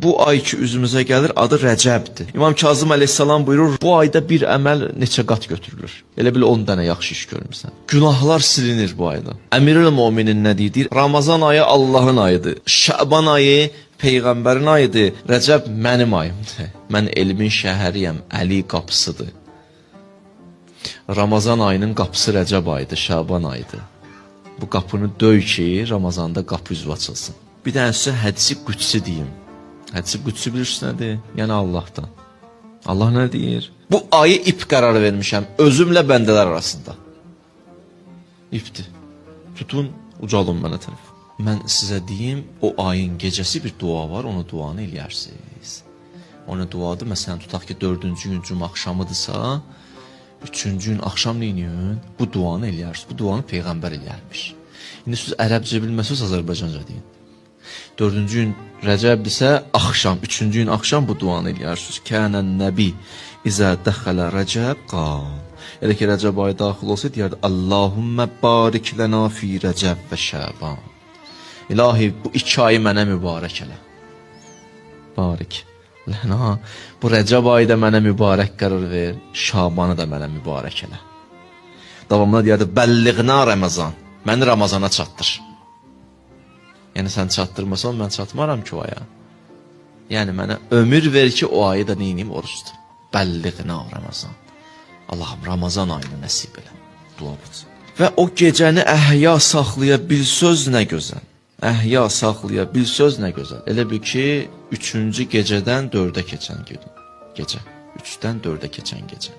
Bu ay ki üzümüzə gəlir, adı Rəcəbdir. İmam Kazım əleyhissalam buyurur, bu ayda bir əməl neçə qat götürülür. Elə bil 10 dənə yaxşı iş görmüsən. Günahlar silinir bu ayda. Əmirül-Möminin nə deyir? Ramazan ayı Allahın ayıdır. Şaban ayı Peyğəmbərin ayıdır. Rəcəb mənim ayımdır. Mən elmin şəhəriyəm, Əli qapısıdır. Ramazan ayının qapısı Rəcəb ayıdır, Şaban ayıdır. Bu qapını döy ki, Ramazanda qapı üzvü açılsın. Bir dənə sizə hədisi qüdsi deyim. Hədisi qüdsi bilirsiniz nədir? Yəni Allahdan. Allah nə deyir? Bu ayı ip qərar vermişəm özümlə bəndələr arasında. İpdir. Tutun, ucalın mənə tərəf. Mən sizə deyim, o ayın gecəsi bir dua var, onu duanı eləyərsiniz. Onu duadır, məsələn, tutaq ki, 4-cü gün cümə axşamıdırsa, 3-cü gün axşam neyin? Bu duanı eləyərsiniz. Bu duanı Peyğəmbər eləyərmiş. İndi siz ərəbcə bilməsiniz, Azərbaycanca deyin. 4-cü gün Rəcəbdirsə, axşam, 3-cü gün axşam bu duanı eləyərsiniz. Kənən nəbi izə dəxələ Rəcəb qal. Elə ki, Rəcəb ayı daxil olsa, deyərdi, Allahümmə barik lənə fi Rəcəb və Şəban. İlahi, bu 2 ayı mənə mübarək elə. Barik. Lənə, bu Rəcəb ayı da mənə mübarək qərar ver, Şabanı da mənə mübarək elə. Davamına deyərdi, bəlliğnə Ramazan, məni Ramazana çatdır. Yəni, sən çatdırmasan, mən çatmaram ki o aya. Yəni, mənə ömür ver ki, o ayı da neyiniyim, oruçdur. Bəlliğnə Ramazan. Allahım, Ramazan ayını nəsib elə. Dua budur. Və o gecəni əhya saxlaya bil söz nə gözəl. Əhya saxlaya bil söz nə gözəl. Elə bil ki, 3-cü gecədən 4-ə keçən gecə. 3-dən 4-ə keçən gecə.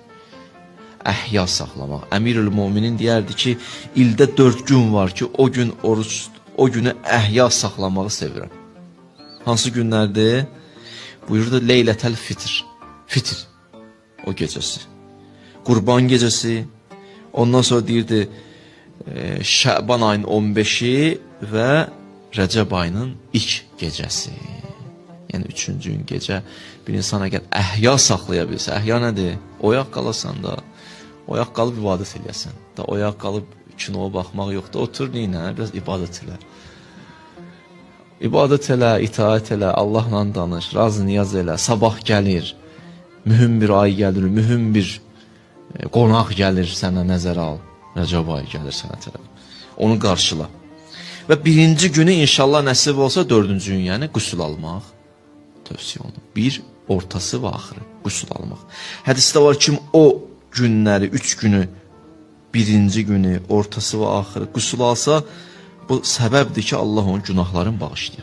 Əhya saxlamaq. Əmirül-Möminin deyərdi ki, ildə 4 gün var ki, o gün oruç, o günü əhya saxlamağı sevirəm. Hansı günlərdir? Buyurdu, Leylətəl Fitr. Fitr. O gecəsi. Qurban gecəsi. Ondan sonra deyirdi, Şəban ayının 15-i və Rəcəb ayının ilk gecəsi. Yəni 3-cü gün gecə bir insan əgər əhya saxlaya bilsə, əhya nədir? Oyaq qalasan da, oyaq qalıb ibadət eləyəsən. Da oyaq qalıb kinoya baxmaq yoxdur, otur neyinə, biraz ibadət elə. İbadət elə, itaət elə, Allahla danış, razı niyaz elə, sabah gəlir, mühüm bir ay gəlir, mühüm bir qonaq gəlir sənə nəzərə al. Rəcəb ayı gəlir sənə tərəf. Onu qarşıla. Və 1-ci günü inşallah nəsib olsa 4-cü gün, yəni qüsul almaq tövsiyə olunur. 1, ortası və axırı qüsul almaq. Hədisdə var kim o günləri, 3 günü, 1-ci günü, ortası və axırı qüsul alsa, bu səbəbdir ki, Allah onun günahlarını bağışlayır.